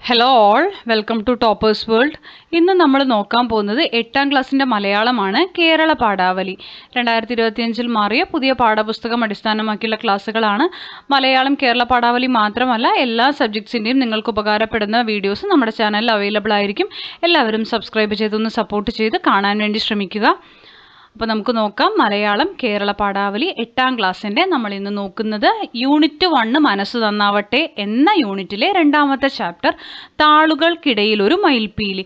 Hello all, welcome to toppers world. ഇന്ന് നമ്മൾ നോക്കാൻ പോകുന്നത് 8ാം ക്ലാസ്സിൻ്റെ മലയാളമാണ്. കേരള പാഠാവലി 2025 മാറിയ പുതിയ പാഠപുസ്തകം അടിസ്ഥാനമാക്കിയുള്ള ക്ലാസ്സുകളാണ്. മലയാളം കേരള പാഠാവലി മാത്രമല്ല, എല്ലാ സബ്ജക്ട്സിൻ്റെയും നിങ്ങൾക്ക് ഉപകാരപ്പെടുന്ന വീഡിയോസ് നമ്മുടെ ചാനലിൽ അവൈലബിൾ ആയിരിക്കും. എല്ലാവരും സബ്സ്ക്രൈബ് ചെയ്തൊന്ന് സപ്പോർട്ട് ചെയ്ത് കാണാൻ വേണ്ടി ശ്രമിക്കുക. അപ്പോൾ നമുക്ക് നോക്കാം. മലയാളം കേരള പാഠാവലി 8ാം ക്ലാസ്സിൻ്റെ നമ്മൾ ഇന്ന് നോക്കുന്നത് യൂണിറ്റ് 1 മനസ്സ് നന്നാവട്ടെ എന്ന യൂണിറ്റിലെ 2ാമത്തെ ചാപ്റ്റർ താളുകൾക്കിടയിൽ ഒരു മയിൽപ്പീലി.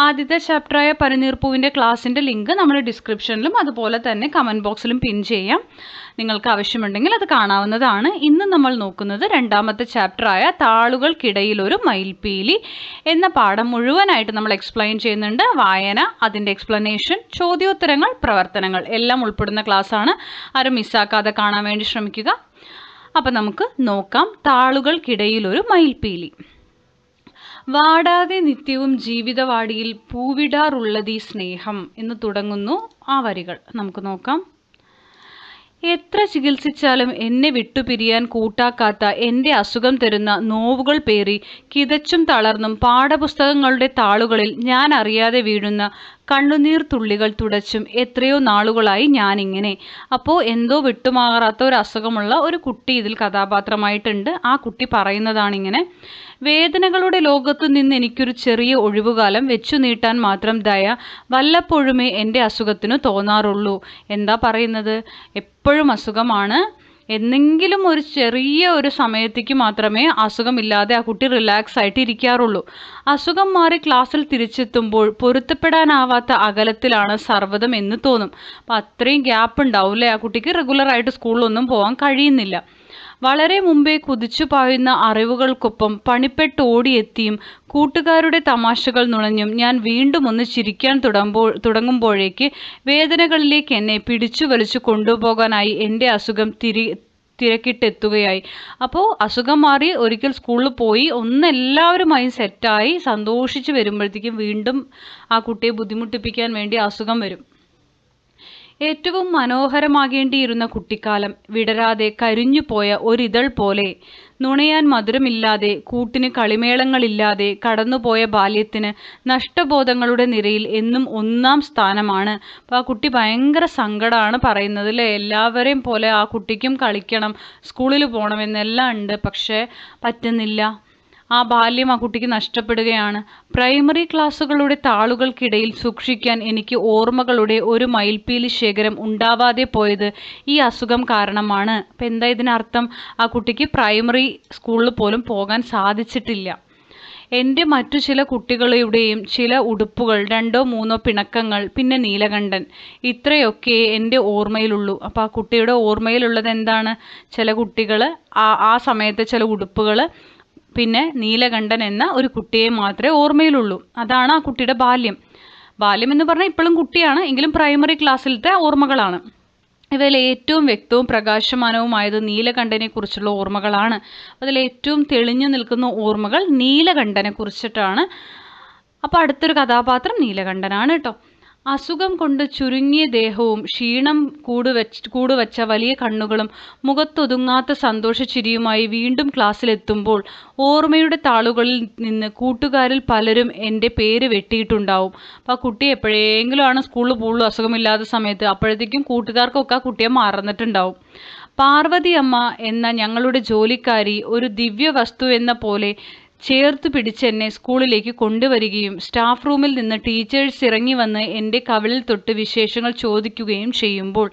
ആദ്യത്തെ ചാപ്റ്ററായ പനിനീർപ്പൂവിൻ്റെ ക്ലാസ്സിൻ്റെ ലിങ്ക് നമ്മൾ ഡിസ്ക്രിപ്ഷനിലും അതുപോലെ തന്നെ കമൻറ്റ് ബോക്സിലും പിൻ ചെയ്യാം. നിങ്ങൾക്ക് ആവശ്യമുണ്ടെങ്കിൽ അത് കാണാവുന്നതാണ്. ഇന്ന് നമ്മൾ നോക്കുന്നത് 2ാമത്തെ ചാപ്റ്ററായ താളുകൾക്കിടയിൽ ഒരു മയിൽപ്പീലി എന്ന പാഠം മുഴുവനായിട്ട് നമ്മൾ എക്സ്പ്ലെയിൻ ചെയ്യുന്നുണ്ട്. വായന, അതിൻ്റെ എക്സ്പ്ലനേഷൻ, ചോദ്യോത്തരങ്ങൾ, പ്രവർത്തനങ്ങൾ എല്ലാം ഉൾപ്പെടുന്ന ക്ലാസ്സാണ്. ആരും മിസ്സാക്കാതെ കാണാൻ വേണ്ടി ശ്രമിക്കുക. അപ്പം നമുക്ക് നോക്കാം. താളുകൾക്കിടയിൽ ഒരു മയിൽപ്പീലി. വാടാതെ നിത്യവും ജീവിതവാടിയിൽ പൂവിടാറുള്ളതീ സ്നേഹം എന്ന് തുടങ്ങുന്നു ആ വരികൾ. നമുക്ക് നോക്കാം. എത്ര ചികിത്സിച്ചാലും എന്നെ വിട്ടുപിരിയാൻ കൂട്ടാക്കാത്ത എൻ്റെ അസുഖം തരുന്ന നോവുകൾ പേറി കിതച്ചും തളർന്നും പാഠപുസ്തകങ്ങളുടെ താളുകളിൽ ഞാൻ അറിയാതെ വീഴുന്ന കണ്ണുനീർ തുള്ളികൾ തുടച്ചും എത്രയോ നാളുകളായി ഞാനിങ്ങനെ. അപ്പോൾ എന്തോ വിട്ടുമാറാത്ത ഒരു അസുഖമുള്ള ഒരു കുട്ടി ഇതിൽ കഥാപാത്രമായിട്ടുണ്ട്. ആ കുട്ടി പറയുന്നതാണിങ്ങനെ: വേദനകളുടെ ലോകത്തു നിന്ന് എനിക്കൊരു ചെറിയ ഒഴിവുകാലം വെച്ചു നീട്ടാൻ മാത്രം ദയ വല്ലപ്പോഴുമേ എൻ്റെ അസുഖത്തിനു തോന്നാറുള്ളൂ. എന്താ പറയുന്നത്? എപ്പോഴും അസുഖമാണ്. എന്തെങ്കിലും ഒരു ചെറിയ ഒരു സമയത്തേക്ക് മാത്രമേ അസുഖമില്ലാതെ ആ കുട്ടി റിലാക്സ് ആയിട്ട് ഇരിക്കാറുള്ളൂ. അസുഖം മാറി ക്ലാസ്സിൽ തിരിച്ചെത്തുമ്പോൾ പൊരുത്തപ്പെടാനാവാത്ത അകലത്തിലാണ് സർവ്വതം എന്ന് തോന്നും. അപ്പം അത്രയും ഗ്യാപ്പ് ഉണ്ടാവും അല്ലേ? ആ കുട്ടിക്ക് റെഗുലറായിട്ട് സ്കൂളിലൊന്നും പോകാൻ കഴിയുന്നില്ല. വളരെ മുമ്പേ കുതിച്ചു പായുന്ന അറിവുകൾക്കൊപ്പം പണിപ്പെട്ട് ഓടിയെത്തിയും കൂട്ടുകാരുടെ തമാശകൾ നുണഞ്ഞും ഞാൻ വീണ്ടും ഒന്ന് ചിരിക്കാൻ തുടങ്ങുമ്പോഴേക്ക് വേദനകളിലേക്ക് എന്നെ പിടിച്ചു വലിച്ചു കൊണ്ടുപോകാനായി എൻ്റെ അസുഖം തിരക്കിട്ടെത്തുകയായി. അപ്പോൾ അസുഖം മാറി ഒരിക്കൽ സ്കൂളിൽ പോയി എല്ലാവരുമായി സെറ്റായി സന്തോഷിച്ച് വരുമ്പോഴത്തേക്കും വീണ്ടും ആ കുട്ടിയെ ബുദ്ധിമുട്ടിപ്പിക്കാൻ വേണ്ടി അസുഖം വരും. ഏറ്റവും മനോഹരമാകേണ്ടിയിരുന്ന കുട്ടിക്കാലം വിടരാതെ കരിഞ്ഞുപോയ ഒരിതൾ പോലെ, നുണയാൻ മധുരമില്ലാതെ കൂട്ടിന് കളിമേളങ്ങളില്ലാതെ കടന്നുപോയ ബാല്യത്തിന് നഷ്ടബോധങ്ങളുടെ നിരയിൽ എന്നും 1ാം സ്ഥാനമാണ്. അപ്പോൾ ആ കുട്ടി ഭയങ്കര സങ്കടമാണ് പറയുന്നത് അല്ലേ? എല്ലാവരെയും പോലെ ആ കുട്ടിക്കും കളിക്കണം, സ്കൂളിൽ പോകണം എന്നെല്ലാം ഉണ്ട്, പക്ഷേ പറ്റുന്നില്ല. ആ ബാല്യം ആ കുട്ടിക്ക് നഷ്ടപ്പെടുകയാണ്. പ്രൈമറി ക്ലാസ്സുകളുടെ താളുകൾക്കിടയിൽ സൂക്ഷിക്കാൻ എനിക്ക് ഓർമ്മകളുടെ ഒരു മയിൽപ്പീലി ശേഖരം ഉണ്ടാവാതെ പോയത് ഈ അസുഖം കാരണമാണ്. അപ്പം എന്താ ഇതിനർത്ഥം? ആ കുട്ടിക്ക് പ്രൈമറി സ്കൂളിൽ പോലും പോകാൻ സാധിച്ചിട്ടില്ല. എൻ്റെ മറ്റു ചില കുട്ടികളുടെയും ചില ഉടുപ്പുകൾ, 2ഓ 3ഓ പിണക്കങ്ങൾ, പിന്നെ നീലകണ്ഠൻ, ഇത്രയൊക്കെ എൻ്റെ ഓർമ്മയിലുള്ളൂ. അപ്പോൾ ആ കുട്ടിയുടെ ഓർമ്മയിലുള്ളത് എന്താണ്? ചില കുട്ടികൾ, ആ സമയത്തെ ചില ഉടുപ്പുകൾ, പിന്നെ നീലകണ്ഠൻ എന്ന ഒരു കുട്ടിയെ മാത്രമേ ഓർമ്മയിലുള്ളൂ. അതാണ് ആ കുട്ടിയുടെ ബാല്യം. ബാല്യം എന്ന് പറഞ്ഞാൽ ഇപ്പോഴും കുട്ടിയാണ്, എങ്കിലും പ്രൈമറി ക്ലാസ്സിലത്തെ ഓർമ്മകളാണ്. ഇവയിൽ ഏറ്റവും വ്യക്തവും പ്രകാശമാനവുമായത് നീലകണ്ഠനെ കുറിച്ചുള്ള ഓർമ്മകളാണ്. അതിൽ ഏറ്റവും തെളിഞ്ഞു നിൽക്കുന്ന ഓർമ്മകൾ നീലകണ്ഠനെ കുറിച്ചിട്ടാണ്. അപ്പോൾ അടുത്തൊരു നീലകണ്ഠനാണ് കേട്ടോ. അസുഖം കൊണ്ട് ചുരുങ്ങിയ ദേഹവും ക്ഷീണം കൂടുവച്ച വലിയ കണ്ണുകളും മുഖത്തൊതുങ്ങാത്ത സന്തോഷച്ചിരിയുമായി വീണ്ടും ക്ലാസ്സിലെത്തുമ്പോൾ ഓർമ്മയുടെ താളുകളിൽ നിന്ന് കൂട്ടുകാരിൽ പലരും എൻ്റെ പേര് വെട്ടിയിട്ടുണ്ടാവും. അപ്പോൾ ആ കുട്ടി എപ്പോഴെങ്കിലും ആണ് സ്കൂളിൽ പോകുള്ളൂ അസുഖമില്ലാത്ത സമയത്ത്. അപ്പോഴത്തേക്കും കൂട്ടുകാർക്കൊക്കെ ആ കുട്ടിയെ മറന്നിട്ടുണ്ടാവും. പാർവതി അമ്മ എന്ന ഞങ്ങളുടെ ജോലിക്കാരി ഒരു ദിവ്യ വസ്തു എന്ന പോലെ ചേർത്ത് പിടിച്ചെന്നെ സ്കൂളിലേക്ക് കൊണ്ടുവരികയും സ്റ്റാഫ് റൂമിൽ നിന്ന് ടീച്ചേഴ്സ് ഇറങ്ങി വന്ന് എൻ്റെ കവിളിൽ തൊട്ട് വിശേഷങ്ങൾ ചോദിക്കുകയും ചെയ്യുമ്പോൾ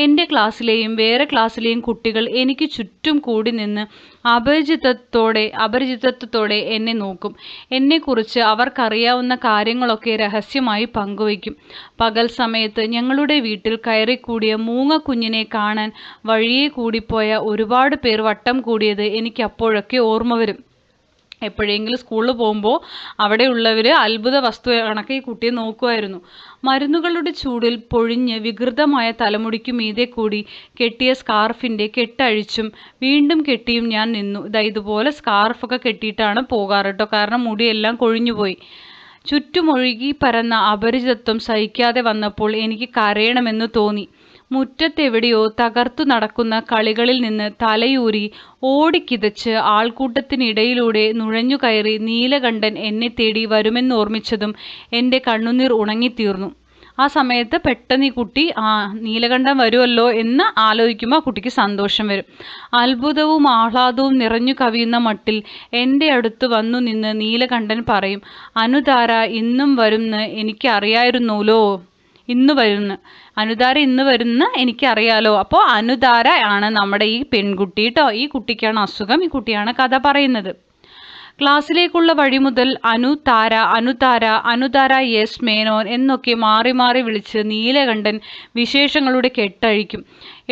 എൻ്റെ ക്ലാസ്സിലെയും വേറെ ക്ലാസ്സിലെയും കുട്ടികൾ എനിക്ക് ചുറ്റും കൂടി നിന്ന് അപരിചിതത്വത്തോടെ എന്നെ നോക്കും. എന്നെക്കുറിച്ച് അവർക്കറിയാവുന്ന കാര്യങ്ങളൊക്കെ രഹസ്യമായി പങ്കുവയ്ക്കും. പകൽ സമയത്ത് ഞങ്ങളുടെ വീട്ടിൽ കയറിക്കൂടിയ മൂങ്ങക്കുഞ്ഞിനെ കാണാൻ വഴിയെ കൂടിപ്പോയ ഒരുപാട് പേർ വട്ടം കൂടിയത് എനിക്ക് അപ്പോഴൊക്കെ ഓർമ്മ വരും. എപ്പോഴെങ്കിലും സ്കൂളിൽ പോകുമ്പോൾ അവിടെയുള്ളവർ അത്ഭുത വസ്തു കണക്ക് ഈ കുട്ടിയെ നോക്കുമായിരുന്നു. മരുന്നുകളുടെ ചൂടിൽ പൊഴിഞ്ഞ് വികൃതമായ തലമുടിക്കു മീതെ കൂടി കെട്ടിയ സ്കാർഫിൻ്റെ കെട്ടഴിച്ചും വീണ്ടും കെട്ടിയും ഞാൻ നിന്നു. ഇതുപോലെ സ്കാർഫൊക്കെ കെട്ടിയിട്ടാണ് പോകാറ് കേട്ടോ, കാരണം മുടിയെല്ലാം കൊഴിഞ്ഞുപോയി. ചുറ്റുമൊഴുകി പരന്ന അപരിചിതത്വം സഹിക്കാതെ വന്നപ്പോൾ എനിക്ക് കരയണമെന്ന് തോന്നി. മുറ്റത്തെവിടെയോ തകർത്തു നടക്കുന്ന കളികളിൽ നിന്ന് തലയൂരി ഓടിക്കിതച്ച് ആൾക്കൂട്ടത്തിനിടയിലൂടെ നുഴഞ്ഞുകയറി നീലകണ്ഠൻ എന്നെ തേടി വരുമെന്നോർമ്മിച്ചതും എൻ്റെ കണ്ണുനീർ ഉണങ്ങിത്തീർന്നു. ആ സമയത്ത് പെട്ടെന്ന് ഈ കുട്ടി നീലകണ്ഠൻ വരുമല്ലോ എന്ന് ആലോചിക്കുമ്പോൾ ആ കുട്ടിക്ക് സന്തോഷം വരും. അത്ഭുതവും ആഹ്ലാദവും നിറഞ്ഞു കവിയുന്ന മട്ടിൽ എൻ്റെ അടുത്ത് വന്നു നിന്ന് നീലകണ്ഠൻ പറയും, അനുതാര ഇന്നും വരുന്ന് എനിക്കറിയായിരുന്നോലോ. ഇന്ന് വരുന്ന് അനുതാര ഇന്ന് വരുന്ന എനിക്കറിയാലോ. അപ്പോൾ അനുതാര ആണ് നമ്മുടെ ഈ പെൺകുട്ടി കേട്ടോ. ഈ കുട്ടിക്കാണ് അസുഖം. ഈ കുട്ടിയാണ് കഥ പറയുന്നത്. ക്ലാസ്സിലേക്കുള്ള വഴി മുതൽ അനുതാര അനുതാര അനുതാര യെസ് മേനോൻ എന്നൊക്കെ മാറി മാറി വിളിച്ച് നീലകണ്ഠൻ വിശേഷങ്ങളുടെ കെട്ടഴിക്കും.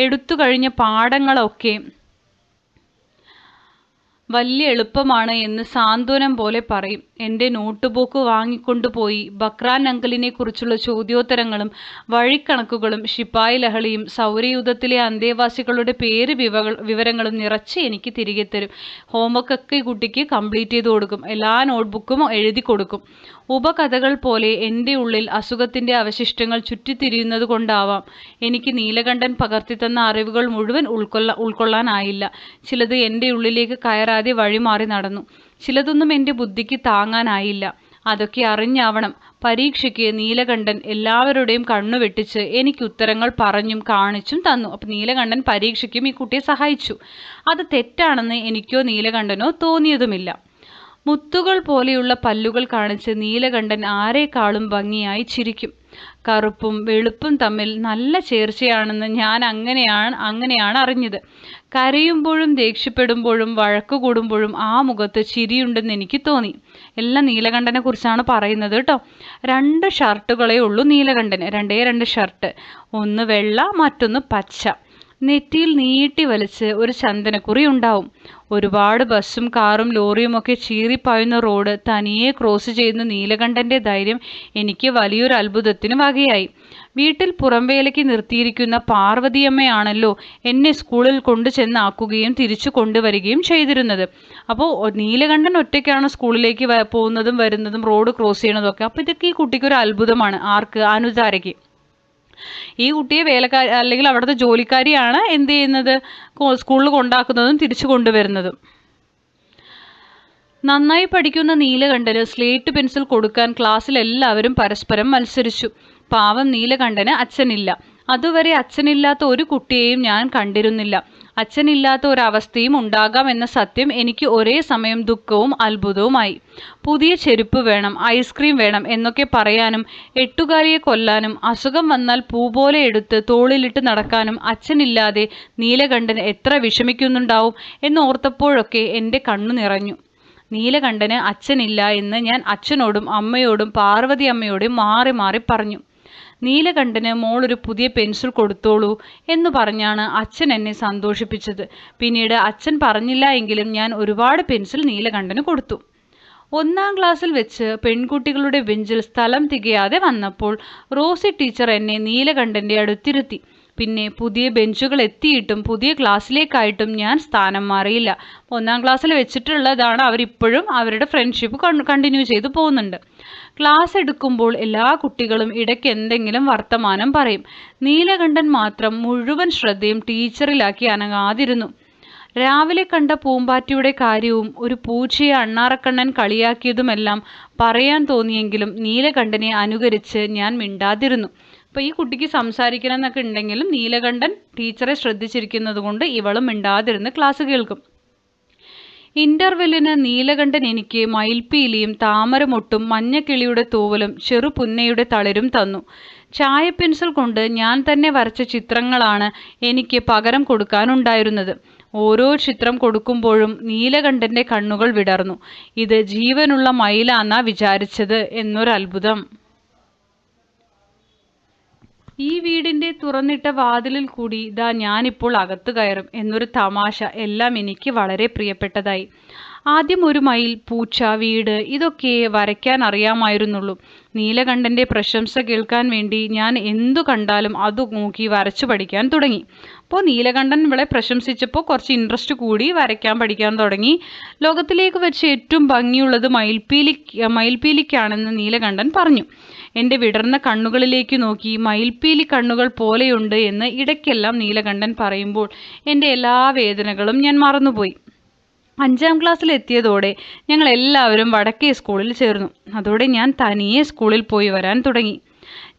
എടുത്തു കഴിഞ്ഞ പാഠങ്ങളൊക്കെ വലിയ എളുപ്പമാണ് എന്ന് സാന്ത്വനം പോലെ പറയും. എൻ്റെ നോട്ട് ബുക്ക് വാങ്ങിക്കൊണ്ടുപോയി ബക്രാൻ അങ്കിളിനെ കുറിച്ചുള്ള ചോദ്യോത്തരങ്ങളും വഴിക്കണക്കുകളും ശിപ്പായി ലഹളയും സൗരയൂഥത്തിലെ അന്തേവാസികളുടെ പേര് വിവരങ്ങളും നിറച്ച് എനിക്ക് തിരികെ തരും. ഹോംവർക്കൊക്കെ ഈ കുട്ടിക്ക് കംപ്ലീറ്റ് ചെയ്ത് കൊടുക്കും. എല്ലാ നോട്ട്ബുക്കും എഴുതി കൊടുക്കും. ഉപകഥകൾ പോലെ എൻ്റെ ഉള്ളിൽ അസുഖത്തിൻ്റെ അവശിഷ്ടങ്ങൾ ചുറ്റിത്തിരിയുന്നത് കൊണ്ടാവാം എനിക്ക് നീലകണ്ഠൻ പകർത്തിത്തന്ന അറിവുകൾ മുഴുവൻ ഉൾക്കൊള്ളാനായില്ല. ചിലത് എൻ്റെ ഉള്ളിലേക്ക് കയറാതെ വഴിമാറി നടന്നു. ചിലതൊന്നും എൻ്റെ ബുദ്ധിക്ക് താങ്ങാനായില്ല. അതൊക്കെ അറിഞ്ഞാവണം പരീക്ഷയ്ക്ക് നീലകണ്ഠൻ എല്ലാവരുടെയും കണ്ണു വെട്ടിച്ച് എനിക്ക് ഉത്തരങ്ങൾ പറഞ്ഞും കാണിച്ചും തന്നു. അപ്പം നീലകണ്ഠൻ പരീക്ഷയ്ക്കും ഈ കുട്ടിയെ സഹായിച്ചു. അത് തെറ്റാണെന്ന് എനിക്കോ നീലകണ്ഠനോ തോന്നിയതുമില്ല. മുത്തുകൾ പോലെയുള്ള പല്ലുകൾ കാണിച്ച് നീലകണ്ഠൻ ആരെക്കാളും ഭംഗിയായി ചിരിക്കും. കറുപ്പും വെളുപ്പും തമ്മിൽ നല്ല ചേർച്ചയാണെന്ന് ഞാൻ അങ്ങനെയാണ് അറിഞ്ഞത്. കരയുമ്പോഴും ദേഷ്യപ്പെടുമ്പോഴും വഴക്കു കൂടുമ്പോഴും ആ മുഖത്ത് ചിരിയുണ്ടെന്ന് എനിക്ക് തോന്നി. എല്ലാം നീലകണ്ഠനെ കുറിച്ചാണ് പറയുന്നത് കേട്ടോ. 2 ഷർട്ടുകളേ ഉള്ളൂ നീലകണ്ഠന്. 2 ഷർട്ട്. ഒന്ന് വെള്ള, മറ്റൊന്ന് പച്ച. നെറ്റിയിൽ നീട്ടി വലിച്ച് ഒരു ചന്ദനക്കുറി ഉണ്ടാവും. ഒരുപാട് ബസ്സും കാറും ലോറിയുമൊക്കെ ചീറിപ്പായുന്ന റോഡ് തനിയെ ക്രോസ് ചെയ്യുന്ന നീലകണ്ഠൻ്റെ ധൈര്യം എനിക്ക് വലിയൊരു അത്ഭുതത്തിന് വകയായി. വീട്ടിൽ പുറംവേലയ്ക്ക് നിർത്തിയിരിക്കുന്ന പാർവതിയമ്മയാണല്ലോ എന്നെ സ്കൂളിൽ കൊണ്ടു ചെന്നാക്കുകയും തിരിച്ചു കൊണ്ടുവരികയും ചെയ്തിരുന്നത്. അപ്പോൾ നീലകണ്ഠൻ ഒറ്റയ്ക്കാണ് സ്കൂളിലേക്ക് പോകുന്നതും വരുന്നതും റോഡ് ക്രോസ് ചെയ്യണതൊക്കെ. അപ്പോൾ ഇതൊക്കെ ഈ കുട്ടിക്കൊരു അത്ഭുതമാണ്. ആർക്ക്? അനുതാരയ്ക്ക്. ഈ കുട്ടിയെ വേലക്കാരി അല്ലെങ്കിൽ അവിടുത്തെ ജോലിക്കാരിയാണ് എന്ത് ചെയ്യുന്നത്, സ്കൂളിൽ കൊണ്ടാക്കുന്നതും തിരിച്ചു കൊണ്ടുവരുന്നതും. നന്നായി പഠിക്കുന്ന നീലകണ്ഠന് സ്ലേറ്റ് പെൻസിൽ കൊടുക്കാൻ ക്ലാസ്സിൽ എല്ലാവരും പരസ്പരം മത്സരിച്ചു. പാവം നീലകണ്ഠന് അച്ഛനില്ല. അതുവരെ അച്ഛനില്ലാത്ത ഒരു കുട്ടിയെയും ഞാൻ കണ്ടിരുന്നില്ല. അച്ഛനില്ലാത്ത ഒരവസ്ഥയും ഉണ്ടാകാം എന്ന സത്യം എനിക്ക് ഒരേ സമയം ദുഃഖവും അത്ഭുതവുമായി. പുതിയ ചെരുപ്പ് വേണം, ഐസ്ക്രീം വേണം എന്നൊക്കെ പറയാനും 8കാരിയെ കൊല്ലാനും അസുഖം വന്നാൽ പൂ പോലെ എടുത്ത് തോളിലിട്ട് നടക്കാനും അച്ഛനില്ലാതെ നീലകണ്ഠൻ എത്ര വിഷമിക്കുന്നുണ്ടാവും എന്നോർത്തപ്പോഴൊക്കെ എൻ്റെ കണ്ണു നിറഞ്ഞു. നീലകണ്ഠന് അച്ഛനില്ല എന്ന് ഞാൻ അച്ഛനോടും അമ്മയോടും പാർവതി അമ്മയോടും മാറി മാറി പറഞ്ഞു. നീലകണ്ഠന് മോളൊരു പുതിയ പെൻസിൽ കൊടുത്തോളൂ എന്ന് പറഞ്ഞാണ് അച്ഛൻ എന്നെ സന്തോഷിപ്പിച്ചത്. പിന്നീട് അച്ഛൻ പറഞ്ഞില്ല എങ്കിലും ഞാൻ ഒരുപാട് പെൻസിൽ നീലകണ്ഠന് കൊടുത്തു. 1ാം ക്ലാസ്സിൽ വെച്ച് പെൺകുട്ടികളുടെ ബെഞ്ചിൽ സ്ഥലം തികയാതെ വന്നപ്പോൾ റോസി ടീച്ചർ എന്നെ നീലകണ്ഠൻ്റെ അടുത്തിരുത്തി. പിന്നെ പുതിയ ബെഞ്ചുകൾ എത്തിയിട്ടും പുതിയ ക്ലാസ്സിലേക്കായിട്ടും ഞാൻ സ്ഥാനം മാറിയില്ല. 1ാം ക്ലാസ്സിൽ വെച്ചിട്ടുള്ളതാണ്. അവരിപ്പോഴും അവരുടെ ഫ്രണ്ട്ഷിപ്പ് കണ്ടിന്യൂ ചെയ്തു പോകുന്നുണ്ട്. ക്ലാസ് എടുക്കുമ്പോൾ എല്ലാ കുട്ടികളും ഇടയ്ക്ക് എന്തെങ്കിലും വർത്തമാനം പറയും. നീലകണ്ഠൻ മാത്രം മുഴുവൻ ശ്രദ്ധയും ടീച്ചറിലാക്കി അനങ്ങാതിരുന്നു. രാവിലെ കണ്ട പൂമ്പാറ്റയുടെ കാര്യവും ഒരു പൂച്ചയെ അണ്ണാറക്കണ്ണൻ കളിയാക്കിയതുമെല്ലാം പറയാൻ തോന്നിയെങ്കിലും നീലകണ്ഠനെ അനുകരിച്ച് ഞാൻ മിണ്ടാതിരുന്നു. അപ്പോൾ ഈ കുട്ടിക്ക് സംസാരിക്കണം എന്നൊക്കെ ഉണ്ടെങ്കിലും നീലകണ്ഠൻ ടീച്ചറെ ശ്രദ്ധിച്ചിരിക്കുന്നത് കൊണ്ട് ഇവളും മിണ്ടാതിരുന്ന് ക്ലാസ് കേൾക്കും. ഇന്റർവെല്ലിന് നീലകണ്ഠൻ എനിക്ക് മയിൽപ്പീലിയും താമരമൊട്ടും മഞ്ഞക്കിളിയുടെ തൂവലും ചെറുപുന്നയുടെ തളിരും തന്നു. ചായ പെൻസിൽ കൊണ്ട് ഞാൻ തന്നെ വരച്ച ചിത്രങ്ങളാണ് എനിക്ക് പകരം കൊടുക്കാനുണ്ടായിരുന്നത്. ഓരോ ചിത്രം കൊടുക്കുമ്പോഴും നീലകണ്ഠൻ്റെ കണ്ണുകൾ വിടർന്നു. ഇത് ജീവനുള്ള മയിലാന്നാ വിചാരിച്ചത് എന്നൊരത്ഭുതം. ഈ വീടിൻ്റെ തുറന്നിട്ട വാതിലിൽ കൂടി ഇതാ ഞാനിപ്പോൾ അകത്ത് കയറും എന്നൊരു തമാശ എല്ലാം എനിക്ക് വളരെ പ്രിയപ്പെട്ടതായി. ആദ്യം ഒരു മയിൽ, പൂച്ച, വീട് ഇതൊക്കെ വരയ്ക്കാൻ അറിയാമായിരുന്നുള്ളൂ. നീലകണ്ഠൻ്റെ പ്രശംസ കേൾക്കാൻ വേണ്ടി ഞാൻ എന്തു കണ്ടാലും അത് നോക്കി വരച്ചു പഠിക്കാൻ തുടങ്ങി. അപ്പോൾ നീലകണ്ഠൻ ഇവളെ പ്രശംസിച്ചപ്പോൾ കുറച്ച് ഇൻട്രസ്റ്റ് കൂടി വരയ്ക്കാൻ പഠിക്കാൻ തുടങ്ങി. ലോകത്തിലേക്ക് വെച്ച് ഏറ്റവും ഭംഗിയുള്ളത് മയിൽപ്പീലിക്കാണെന്ന് നീലകണ്ഠൻ പറഞ്ഞു. എൻ്റെ വിടർന്ന കണ്ണുകളിലേക്ക് നോക്കി മയിൽപ്പീലി കണ്ണുകൾ പോലെയുണ്ട് എന്ന് ഇടയ്ക്കെല്ലാം നീലകണ്ഠൻ പറയുമ്പോൾ എൻ്റെ എല്ലാ വേദനകളും ഞാൻ മറന്നുപോയി. 5ാം ക്ലാസ്സിലെത്തിയതോടെ ഞങ്ങൾ എല്ലാവരും വടക്കേ സ്കൂളിൽ ചേർന്നു. അതോടെ ഞാൻ തനിയെ സ്കൂളിൽ പോയി വരാൻ തുടങ്ങി.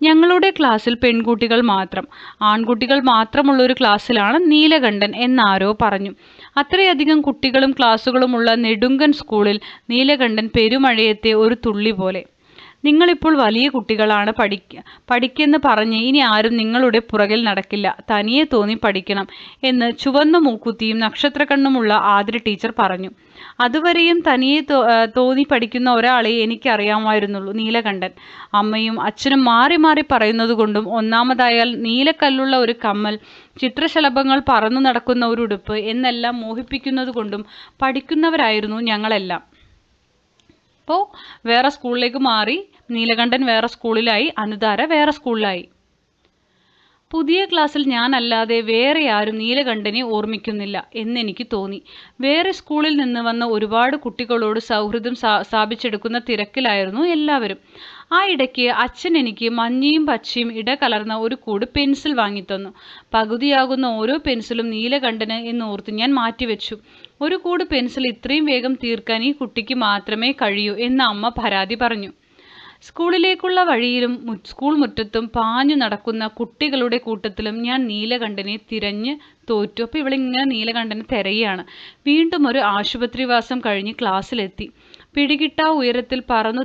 ഞങ്ങളുടെ ക്ലാസ്സിൽ പെൺകുട്ടികൾ മാത്രം, ആൺകുട്ടികൾ മാത്രമുള്ളൊരു ക്ലാസ്സിലാണ് നീലകണ്ഠൻ എന്നാരോ പറഞ്ഞു. അത്രയധികം കുട്ടികളും ക്ലാസ്സുകളുമുള്ള നെടുങ്കൻ സ്കൂളിൽ നീലകണ്ഠൻ പെരുമഴയത്തെ ഒരു തുള്ളി പോലെ. നിങ്ങളിപ്പോൾ വലിയ കുട്ടികളാണ്, പഠിക്കെന്ന് പറഞ്ഞ് ഇനി ആരും നിങ്ങളുടെ പുറകിൽ നടക്കില്ല, തനിയെ തോന്നി പഠിക്കണം എന്ന് ചുവന്ന മൂക്കുത്തിയും നക്ഷത്രക്കണ്ണുമുള്ള ആതിര ടീച്ചർ പറഞ്ഞു. അതുവരെയും തനിയെ തോന്നി പഠിക്കുന്ന ഒരാളെ എനിക്കറിയാമായിരുന്നുള്ളൂ, നീലകണ്ഠൻ. അമ്മയും അച്ഛനും മാറി മാറി പറയുന്നത് കൊണ്ടും, ഒന്നാമതായാൽ നീലക്കല്ലുള്ള ഒരു കമ്മൽ, ചിത്രശലഭങ്ങൾ പറന്നു നടക്കുന്ന ഒരു ഉടുപ്പ് എന്നെല്ലാം മോഹിപ്പിക്കുന്നത് കൊണ്ടും പഠിക്കുന്നവരായിരുന്നു ഞങ്ങളെല്ലാം. അപ്പോൾ വേറെ സ്കൂളിലേക്ക് മാറി. നീലകണ്ഠൻ വേറെ സ്കൂളിലായി, അനുധാര വേറെ സ്കൂളിലായി. പുതിയ ക്ലാസ്സിൽ ഞാനല്ലാതെ വേറെ ആരും നീലകണ്ഠനെ ഓർമ്മിക്കുന്നില്ല എന്നെനിക്ക് തോന്നി. വേറെ സ്കൂളിൽ നിന്ന് വന്ന ഒരുപാട് കുട്ടികളോട് സൗഹൃദം സ്ഥാപിച്ചെടുക്കുന്ന തിരക്കിലായിരുന്നു എല്ലാവരും. ആ ഇടയ്ക്ക് അച്ഛൻ എനിക്ക് മഞ്ഞയും പച്ചയും ഇടകലർന്ന ഒരു കൂട് പെൻസിൽ വാങ്ങിത്തന്നു. പകുതിയാകുന്ന ഓരോ പെൻസിലും നീലകണ്ഠന് എന്നോർത്ത് ഞാൻ മാറ്റിവെച്ചു. ഒരു കൂട് പെൻസിൽ ഇത്രയും വേഗം തീർക്കാൻ ഈ കുട്ടിക്ക് മാത്രമേ കഴിയൂ എന്ന് അമ്മ പരാതി പറഞ്ഞു. സ്കൂളിലേക്കുള്ള വഴിയിലും സ്കൂൾ മുറ്റത്തും പാഞ്ഞു നടക്കുന്ന കുട്ടികളുടെ കൂട്ടത്തിലും ഞാൻ നീലകണ്ഠനെ തിരഞ്ഞ് തോറ്റു. അപ്പോൾ ഇവളിങ്ങനെ നീലകണ്ഠനെ തിരയാണ്. വീണ്ടും ഒരു ആശുപത്രിവാസം കഴിഞ്ഞ് ക്ലാസ്സിലെത്തി. പിടികിട്ടാ ഉയരത്തിൽ പറന്നു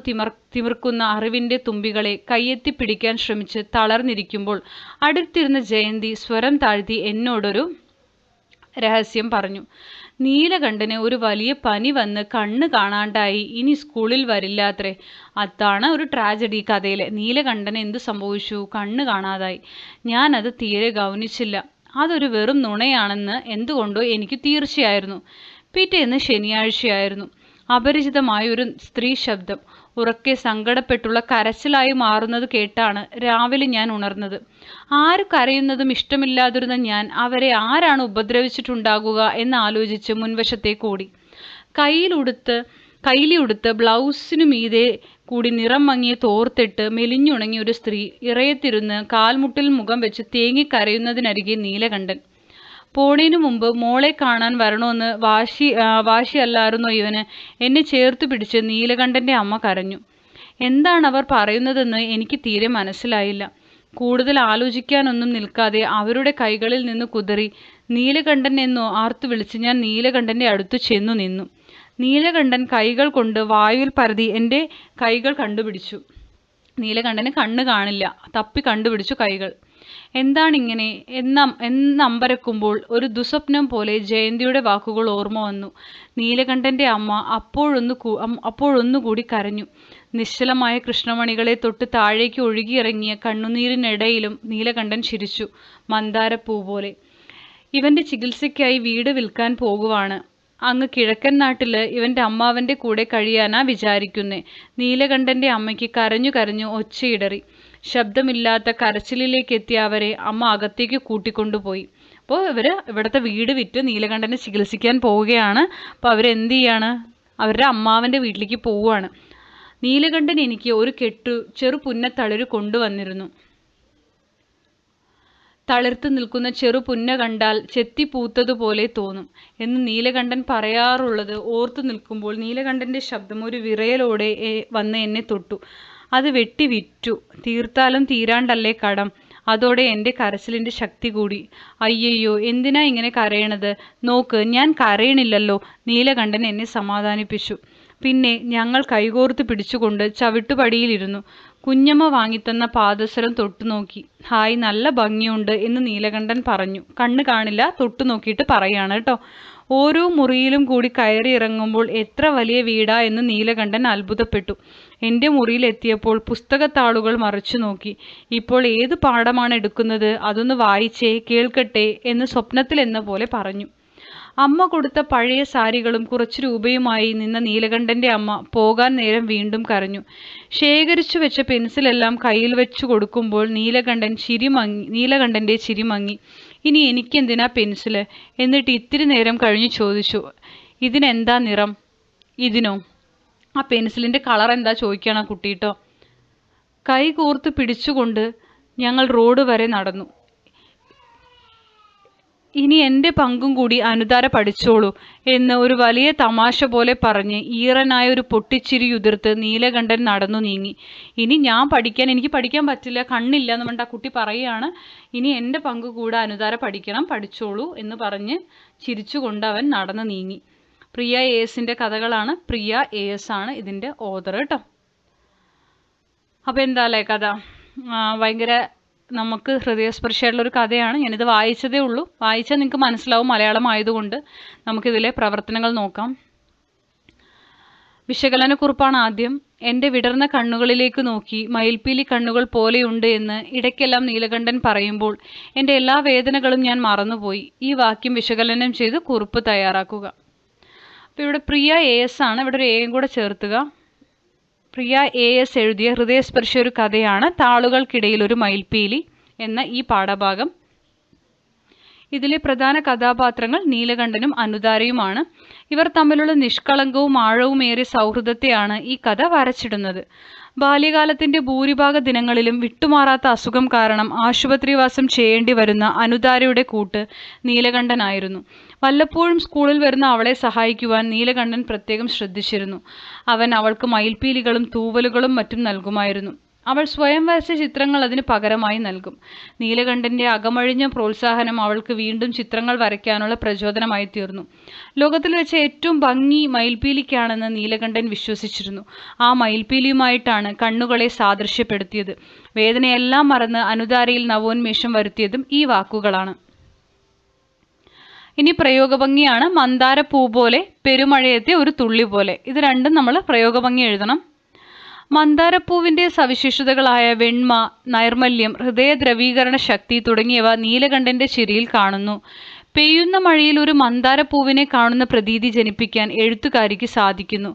തിമിർക്കുന്ന അറിവിൻ്റെ തുമ്പികളെ കയ്യെത്തി പിടിക്കാൻ ശ്രമിച്ച് തളർന്നിരിക്കുമ്പോൾ അടുത്തിരുന്ന ജയന്തി സ്വരം താഴ്ത്തി എന്നോടൊരു രഹസ്യം പറഞ്ഞു. നീലകണ്ഠന് ഒരു വലിയ പനി വന്ന് കണ്ണ് കാണാണ്ടായി, ഇനി സ്കൂളിൽ വരില്ലാത്രേ. അതാണ് ഒരു ട്രാജഡി കഥയിലെ. നീലകണ്ഠന് എന്ത് സംഭവിച്ചു? കണ്ണ് കാണാതായി. ഞാനത് തീരെ ഗൗനിച്ചില്ല. അതൊരു വെറും നുണയാണെന്ന് എന്തുകൊണ്ടോ എനിക്ക് തീർച്ചയായിരുന്നു. പിറ്റേന്ന് ശനിയാഴ്ചയായിരുന്നു. അപരിചിതമായ ഒരു സ്ത്രീ ശബ്ദം ഉറക്കെ സങ്കടപ്പെട്ടുള്ള കരച്ചിലായി മാറുന്നത് കേട്ടാണ് രാവിലെ ഞാൻ ഉണർന്നത്. ആര് കരയുന്നതും ഇഷ്ടമില്ലാതിരുന്ന ഞാൻ അവരെ ആരാണ് ഉപദ്രവിച്ചിട്ടുണ്ടാകുക എന്നാലോചിച്ച് മുൻവശത്തേക്ക് ഓടി. കൈലിയുടുത്ത് ബ്ലൗസിനു മീതെ കൂടി നിറം മങ്ങിയ തോർത്തിട്ട് മെലിഞ്ഞുണങ്ങിയ ഒരു സ്ത്രീ ഇറയത്തിരുന്ന് കാൽമുട്ടിൽ മുഖം വെച്ച് തേങ്ങിക്കരയുന്നതിനരികെ നീലകണ്ഠൻ. പോണേനു മുമ്പ് മോളെ കാണാൻ വരണമെന്ന് വാശിയല്ലായിരുന്നോ ഇവന്? എന്നെ ചേർത്തു പിടിച്ച് നീലകണ്ഠൻ്റെ അമ്മ കരഞ്ഞു. എന്താണ് അവർ പറയുന്നതെന്ന് എനിക്ക് തീരെ മനസ്സിലായില്ല. കൂടുതൽ ആലോചിക്കാനൊന്നും നിൽക്കാതെ അവരുടെ കൈകളിൽ നിന്ന് കുതറി നീലകണ്ഠൻ എന്നോ ആർത്തു വിളിച്ച് ഞാൻ നീലകണ്ഠൻ്റെ അടുത്തു ചെന്നു നിന്നു. നീലകണ്ഠൻ കൈകൾ കൊണ്ട് വായുവിൽ പരതി എൻ്റെ കൈകൾ കണ്ടുപിടിച്ചു. നീലകണ്ഠന് കണ്ണ് കാണില്ല, തപ്പി കണ്ടുപിടിച്ചു കൈകൾ. എന്താണിങ്ങനെ എന്നമ്പരക്കുമ്പോൾ ഒരു ദുസ്വപ്നം പോലെ ജയന്തിയുടെ വാക്കുകൾ ഓർമ്മ വന്നു. നീലകണ്ഠൻ്റെ അമ്മ അപ്പോഴൊന്നുകൂടി കരഞ്ഞു. നിശ്ചലമായ കൃഷ്ണമണികളെ തൊട്ട് താഴേക്ക് ഒഴുകിയിറങ്ങിയ കണ്ണുനീരിനിടയിലും നീലകണ്ഠൻ ചിരിച്ചു, മന്ദാരപ്പൂ പോലെ. ഇവൻ്റെ ചികിത്സയ്ക്കായി വീട് വിൽക്കാൻ പോകുവാണ്. അങ്ങ് കിഴക്കൻ നാട്ടിൽ ഇവൻ്റെ അമ്മാവൻ്റെ കൂടെ കഴിയാനാ വിചാരിക്കുന്നേ. നീലകണ്ഠൻ്റെ അമ്മയ്ക്ക് കരഞ്ഞു കരഞ്ഞു ഒച്ചയിടറി. ശബ്ദമില്ലാത്ത കരച്ചിലിലേക്ക് എത്തിയ അവരെ അമ്മ അകത്തേക്ക് കൂട്ടിക്കൊണ്ടുപോയി. അപ്പോൾ ഇവിടുത്തെ വീട് വിറ്റ് നീലകണ്ഠനെ ചികിത്സിക്കാൻ പോവുകയാണ്. അപ്പോൾ അവരെന്ത് ചെയ്യാണ്? അവരുടെ അമ്മാവൻ്റെ വീട്ടിലേക്ക് പോവുകയാണ്. നീലകണ്ഠൻ എനിക്ക് ഒരു ചെറു പുന്നത്തളിര് കൊണ്ടുവന്നിരുന്നു. തളിർത്ത് നിൽക്കുന്ന ചെറു പുന്ന കണ്ടാൽ ചെത്തിപ്പൂത്തതുപോലെ തോന്നും എന്ന് നീലകണ്ഠൻ പറയാറുള്ളത് ഓർത്തു നിൽക്കുമ്പോൾ നീലകണ്ഠൻ്റെ ശബ്ദം ഒരു വിറയലോടെ വന്ന് എന്നെ തൊട്ടു. അത് വെട്ടി വിറ്റു. തീർത്താലും തീരാണ്ടല്ലേ കടം. അതോടെ എൻ്റെ കരച്ചിലിൻ്റെ ശക്തി കൂടി. അയ്യയ്യോ, എന്തിനാ ഇങ്ങനെ കരയണത്? നോക്ക്, ഞാൻ കരയണില്ലല്ലോ. നീലകണ്ഠൻ എന്നെ സമാധാനിപ്പിച്ചു. പിന്നെ ഞങ്ങൾ കൈകോർത്ത് പിടിച്ചുകൊണ്ട് ചവിട്ടുപടിയിലിരുന്നു. കുഞ്ഞമ്മ വാങ്ങിത്തന്ന പാദസരം തൊട്ടു നോക്കി. ഹായ്, നല്ല ഭംഗിയുണ്ട് എന്ന് നീലകണ്ഠൻ പറഞ്ഞു. കണ്ണ് കാണില്ല, തൊട്ടു നോക്കിയിട്ട് പറയാണ് കേട്ടോ. ഓരോ മുറിയിലും കൂടി കയറി ഇറങ്ങുമ്പോൾ എത്ര വലിയ വീടാ എന്ന് നീലകണ്ഠൻ അത്ഭുതപ്പെട്ടു. എൻ്റെ മുറിയിലെത്തിയപ്പോൾ പുസ്തകത്താളുകൾ മറിച്ചു നോക്കി. ഇപ്പോൾ ഏത് പാഠമാണ് എടുക്കുന്നത്? അതൊന്ന് വായിച്ചേ, കേൾക്കട്ടെ എന്ന് സ്വപ്നത്തിൽ എന്ന പോലെ പറഞ്ഞു. അമ്മ കൊടുത്ത പഴയ സാരികളും കുറച്ച് രൂപയുമായി നിന്ന നീലകണ്ഠന്റെ അമ്മ പോകാൻ നേരം വീണ്ടും കരഞ്ഞു. ശേഖരിച്ചു വെച്ച പെൻസിലെല്ലാം കയ്യിൽ വെച്ചു കൊടുക്കുമ്പോൾ നീലകണ്ഠന്റെ ചിരി മങ്ങി. ഇനി എനിക്കെന്തിനാ പെൻസില്? എന്നിട്ട് ഇത്തിരി നേരം കഴിഞ്ഞു ചോദിച്ചു, ഇതിനെന്താ നിറം? ഇതിനോ? ആ പെൻസിലിന്റെ കളർ എന്താ ചോദിക്കണം കുട്ടിട്ടോ. കൈ കോർത്ത് പിടിച്ചുകൊണ്ട് ഞങ്ങൾ റോഡ് വരെ നടന്നു. ഇനി എൻ്റെ പങ്കും കൂടി അനുതാര പഠിച്ചോളൂ എന്ന് ഒരു വലിയ തമാശ പോലെ പറഞ്ഞ് ഈറനായ ഒരു പൊട്ടിച്ചിരിയുതിർത്ത് നീലകണ്ഠൻ നടന്നു നീങ്ങി. ഇനി എനിക്ക് പഠിക്കാൻ പറ്റില്ല, കണ്ണില്ല എന്ന് പറഞ്ഞിട്ട് ആ കുട്ടി പറയുകയാണ്. ഇനി എൻ്റെ പങ്ക് കൂടെ അനുതാര പഠിച്ചോളൂ എന്ന് പറഞ്ഞ് ചിരിച്ചുകൊണ്ട് അവൻ നടന്നു നീങ്ങി. പ്രിയ ASന്റെ കഥകളാണ്. പ്രിയ AS ആണ് ഇതിൻ്റെ ഓതർ കേട്ടോ. അപ്പോൾ എന്താല്ലേ കഥ? ഭയങ്കര നമുക്ക് ഹൃദയസ്പർശിയായിട്ടുള്ളൊരു കഥയാണ്. ഞാനിത് വായിച്ചതേ ഉള്ളൂ. വായിച്ചാൽ നിങ്ങൾക്ക് മനസ്സിലാവും, മലയാളം ആയതുകൊണ്ട്. നമുക്കിതിലെ പ്രവർത്തനങ്ങൾ നോക്കാം. വിശകലനക്കുറിപ്പാണ് ആദ്യം. എൻ്റെ വിടർന്ന കണ്ണുകളിലേക്ക് നോക്കി മയിൽപ്പീലി കണ്ണുകൾ പോലെയുണ്ട് എന്ന് ഇടയ്ക്കെല്ലാം നീലകണ്ഠൻ പറയുമ്പോൾ എൻ്റെ എല്ലാ വേദനകളും ഞാൻ മറന്നുപോയി. ഈ വാക്യം വിശകലനം ചെയ്ത് കുറിപ്പ് തയ്യാറാക്കുക. അപ്പോൾ ഇവിടെ പ്രിയ AS ആണ്. ഇവിടെ ഒരു എയും കൂടെ ചേർത്തുക. പ്രിയ AS എഴുതിയ ഹൃദയസ്പർശി ഒരു കഥയാണ് താളുകൾക്കിടയിൽ ഒരു മയിൽപ്പീലി എന്ന ഈ പാഠഭാഗം. ഇതിലെ പ്രധാന കഥാപാത്രങ്ങൾ നീലകണ്ഠനും അനുതാരയുമാണ്. ഇവർ തമ്മിലുള്ള നിഷ്കളങ്കവും ആഴവുമേറിയ സൗഹൃദത്തെയാണ് ഈ കഥ വരച്ചിടുന്നത്. ബാല്യകാലത്തിൻ്റെ ഭൂരിഭാഗ ദിനങ്ങളിലും വിട്ടുമാറാത്ത അസുഖം കാരണം ആശുപത്രിവാസം ചെയ്യേണ്ടി വരുന്ന അനുതാരയുടെ കൂട്ട് നീലകണ്ഠനായിരുന്നു. വല്ലപ്പോഴും സ്കൂളിൽ വരുന്ന അവളെ സഹായിക്കുവാൻ നീലകണ്ഠൻ പ്രത്യേകം ശ്രദ്ധിച്ചിരുന്നു. അവൻ അവൾക്ക് മയിൽപ്പീലികളും തൂവലുകളും മറ്റും നൽകുമായിരുന്നു. അവൾ സ്വയം വരച്ച ചിത്രങ്ങൾ അതിന് പകരമായി നൽകും. നീലകണ്ഠൻ്റെ അകമഴിഞ്ഞ പ്രോത്സാഹനം അവൾക്ക് വീണ്ടും ചിത്രങ്ങൾ വരയ്ക്കാനുള്ള പ്രചോദനമായി തീർന്നു. ലോകത്തിൽ വെച്ച് ഏറ്റവും ഭംഗി മയിൽപ്പീലിക്കാണെന്ന് നീലകണ്ഠൻ വിശ്വസിച്ചിരുന്നു. ആ മയിൽപ്പീലിയുമായിട്ടാണ് കണ്ണുകളെ സാദൃശ്യപ്പെടുത്തിയത്. വേദനയെല്ലാം മറന്ന് അനുതാരയിൽ നവോന്മേഷം വരുത്തിയതും ഈ വാക്കുകളാണ്. ഇനി പ്രയോഗഭംഗിയാണ്. മന്ദാരപ്പൂ പോലെ, പെരുമഴയത്തെ ഒരു തുള്ളി പോലെ. ഇത് രണ്ടും നമ്മൾ പ്രയോഗഭംഗി എഴുതണം. മന്ദാരപ്പൂവിൻ്റെ സവിശേഷതകളായ വെണ്മ, നൈർമല്യം, ഹൃദയദ്രവീകരണ ശക്തി തുടങ്ങിയവ നീലകണ്ഠൻ്റെ ചിരിയിൽ കാണുന്നു. പെയ്യുന്ന മഴയിൽ ഒരു മന്ദാരപ്പൂവിനെ കാണുന്ന പ്രതീതി ജനിപ്പിക്കാൻ എഴുത്തുകാരിക്ക് സാധിക്കുന്നു.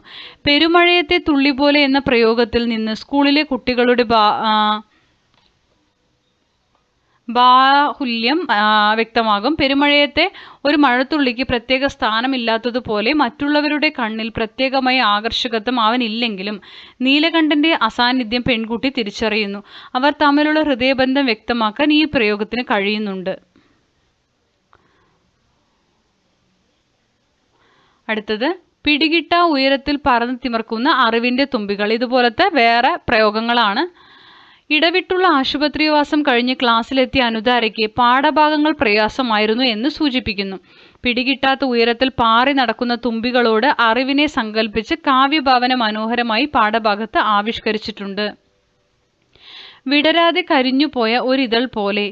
പെരുമഴയത്തെ തുള്ളി പോലെ എന്ന പ്രയോഗത്തിൽ നിന്ന് സ്കൂളിലെ കുട്ടികളുടെ ബാഹുല്യം വ്യക്തമാകും. പെരുമഴയത്തെ ഒരു മഴത്തുള്ളിക്ക് പ്രത്യേക സ്ഥാനമില്ലാത്തതുപോലെ മറ്റുള്ളവരുടെ കണ്ണിൽ പ്രത്യേകമായ ആകർഷകത്വം അവനില്ലെങ്കിലും നീലകണ്ഠൻ്റെ അസാന്നിധ്യം പെൺകുട്ടി തിരിച്ചറിയുന്നു. അവർ തമ്മിലുള്ള ഹൃദയബന്ധം വ്യക്തമാക്കാൻ ഈ പ്രയോഗത്തിന് കഴിയുന്നുണ്ട്. അടുത്തത് പിടികിട്ട ഉയരത്തിൽ പറന്ന് തിമർക്കുന്ന അറിവിൻ്റെ തുമ്പികൾ. ഇതുപോലത്തെ വേറെ പ്രയോഗങ്ങളാണ്. ഇടവിട്ടുള്ള ആശുപത്രിവാസം കഴിഞ്ഞ് ക്ലാസ്സിലെത്തിയ അനുതാരയ്ക്ക് പാഠഭാഗങ്ങൾ പ്രയാസമായിരുന്നു എന്ന് സൂചിപ്പിക്കുന്നു. പിടികിട്ടാത്ത ഉയരത്തിൽ പാറി നടക്കുന്ന തുമ്പികളോട് അറിവിനെ സങ്കല്പിച്ച് കാവ്യഭാവന മനോഹരമായി പാഠഭാഗത്ത് ആവിഷ്കരിച്ചിട്ടുണ്ട്. വിടരാതെ കരിഞ്ഞുപോയ ഒരിതൾ പോലെ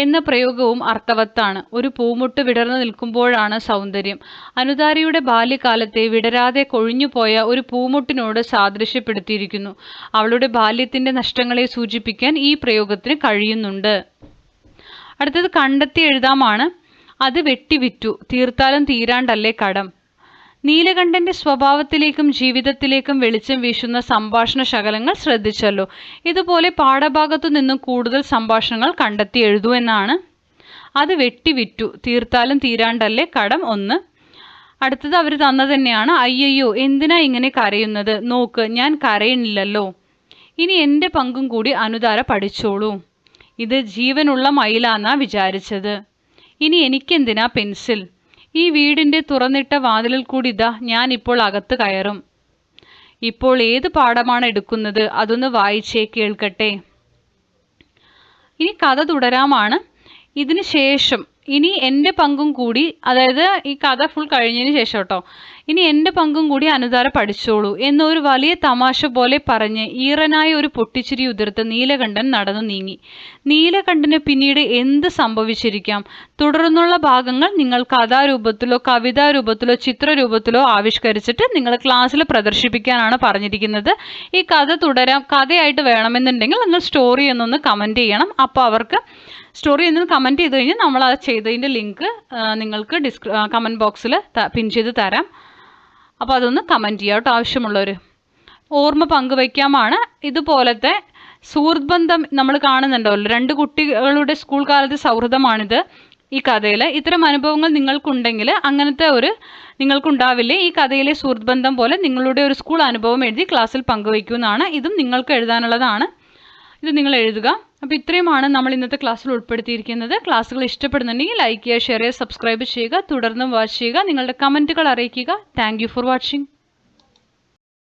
എന്ന പ്രയോഗവും അർത്ഥവത്താണ്. ഒരു പൂമുട്ട് വിടർന്നു നിൽക്കുമ്പോഴാണ് സൗന്ദര്യം. അനുതാരയുടെ ബാല്യകാലത്തെ വിടരാതെ കൊഴിഞ്ഞുപോയ ഒരു പൂമുട്ടിനോട് സാദൃശ്യപ്പെടുത്തിയിരിക്കുന്നു. അവളുടെ ബാല്യത്തിൻ്റെ നഷ്ടങ്ങളെ സൂചിപ്പിക്കാൻ ഈ പ്രയോഗത്തിന് കഴിയുന്നുണ്ട്. അടുത്തത് കണ്ടെത്തി എഴുതാമാണ്. അത് വെട്ടിവിറ്റു, തീർത്താലും തീരാണ്ടല്ലേ കടം. നീലകണ്ഠൻ്റെ സ്വഭാവത്തിലേക്കും ജീവിതത്തിലേക്കും വെളിച്ചം വീശുന്ന സംഭാഷണ ശകലങ്ങൾ ശ്രദ്ധിച്ചല്ലോ. ഇതുപോലെ പാഠഭാഗത്തു നിന്നും കൂടുതൽ സംഭാഷണങ്ങൾ കണ്ടെത്തി എഴുതൂ എന്നാണ്. അത് വെട്ടിവിറ്റു, തീർത്താലും തീരാണ്ടല്ലേ കടം 1. അടുത്തത് അവർ തന്നത് തന്നെയാണ്. അയ്യയ്യോ, എന്തിനാ ഇങ്ങനെ കരയുന്നത്? നോക്ക്, ഞാൻ കരയണില്ലല്ലോ. ഇനി എൻ്റെ പങ്കും കൂടി അനുതാര പഠിച്ചോളൂ. ഇത് ജീവനുള്ള മയിലാന്നാ വിചാരിച്ചത്. ഇനി എനിക്കെന്തിനാ പെൻസിൽ? ഈ വീടിൻ്റെ തുറന്നിട്ട വാതിലിൽ കൂടി ഇതാ ഞാനിപ്പോൾ അകത്ത് കയറും. ഇപ്പോൾ ഏത് പാഠമാണ് എടുക്കുന്നത്? അതൊന്ന് വായിച്ചേ കേൾക്കട്ടെ. ഇനി കഥ തുടരാമാണ്. ഇതിന് ശേഷം ഇനി എൻ്റെ പങ്കും കൂടി, അതായത് ഈ കഥ ഫുൾ കഴിഞ്ഞതിന് ശേഷം കേട്ടോ, ഇനി എൻ്റെ പങ്കും കൂടി അനുതാര പഠിച്ചോളൂ എന്നൊരു വലിയ തമാശ പോലെ പറഞ്ഞ് ഈറനായ ഒരു പൊട്ടിച്ചിരി ഉതിർത്ത് നീലകണ്ഠൻ നടന്നു നീങ്ങി. നീലകണ്ഠന് പിന്നീട് എന്ത് സംഭവിച്ചിരിക്കാം? തുടർന്നുള്ള ഭാഗങ്ങൾ നിങ്ങൾ കഥാരൂപത്തിലോ കവിതാരൂപത്തിലോ ചിത്രരൂപത്തിലോ ആവിഷ്കരിച്ചിട്ട് നിങ്ങൾ ക്ലാസ്സിൽ പ്രദർശിപ്പിക്കാനാണ് പറഞ്ഞിരിക്കുന്നത്. ഈ കഥ കഥയായിട്ട് വേണമെന്നുണ്ടെങ്കിൽ നിങ്ങൾ സ്റ്റോറി എന്നൊന്ന് കമൻറ്റ് ചെയ്യണം. അപ്പോൾ അവർക്ക് സ്റ്റോറി എന്ന് കമൻറ്റ് ചെയ്ത് കഴിഞ്ഞാൽ നമ്മൾ അത് ചെയ്തതിൻ്റെ ലിങ്ക് നിങ്ങൾക്ക് കമൻറ്റ് ബോക്സിൽ പിൻ ചെയ്ത് തരാം. അപ്പോൾ അതൊന്ന് കമൻറ്റ് ചെയ്യാം കേട്ടോ, ആവശ്യമുള്ളവർ. ഓർമ്മ പങ്കുവയ്ക്കാമാണ്. ഇതുപോലത്തെ സുഹൃത്ത് ബന്ധം നമ്മൾ കാണുന്നുണ്ടാവല്ലോ, 2 കുട്ടികളുടെ സ്കൂൾ കാലത്തെ സൗഹൃദമാണിത്. ഈ കഥയിൽ ഇത്തരം അനുഭവങ്ങൾ നിങ്ങൾക്കുണ്ടെങ്കിൽ അങ്ങനത്തെ നിങ്ങൾക്കുണ്ടാവില്ലേ, ഈ കഥയിലെ സുഹൃത്ത് ബന്ധം പോലെ നിങ്ങളുടെ ഒരു സ്കൂൾ അനുഭവം എഴുതി ക്ലാസ്സിൽ പങ്കുവയ്ക്കുന്നതാണ്. ഇതും നിങ്ങൾക്ക് എഴുതാനുള്ളതാണ്. ഇത് നിങ്ങൾ എഴുതുക. അപ്പോൾ ഇത്രയുമാണ് നമ്മൾ ഇന്നത്തെ ക്ലാസ്സിൽ ഉൾപ്പെടുത്തിയിരിക്കുന്നത്. ക്ലാസ്സുകൾ ഇഷ്ടപ്പെടുന്നുണ്ടെങ്കിൽ ലൈക്ക് ചെയ്യുക, ഷെയർ ചെയ്യുക, സബ്സ്ക്രൈബ് ചെയ്യുക, തുടർന്നും വാച്ച് ചെയ്യുക. നിങ്ങളുടെ കമൻറ്റുകൾ അറിയിക്കുക. Thank you for watching.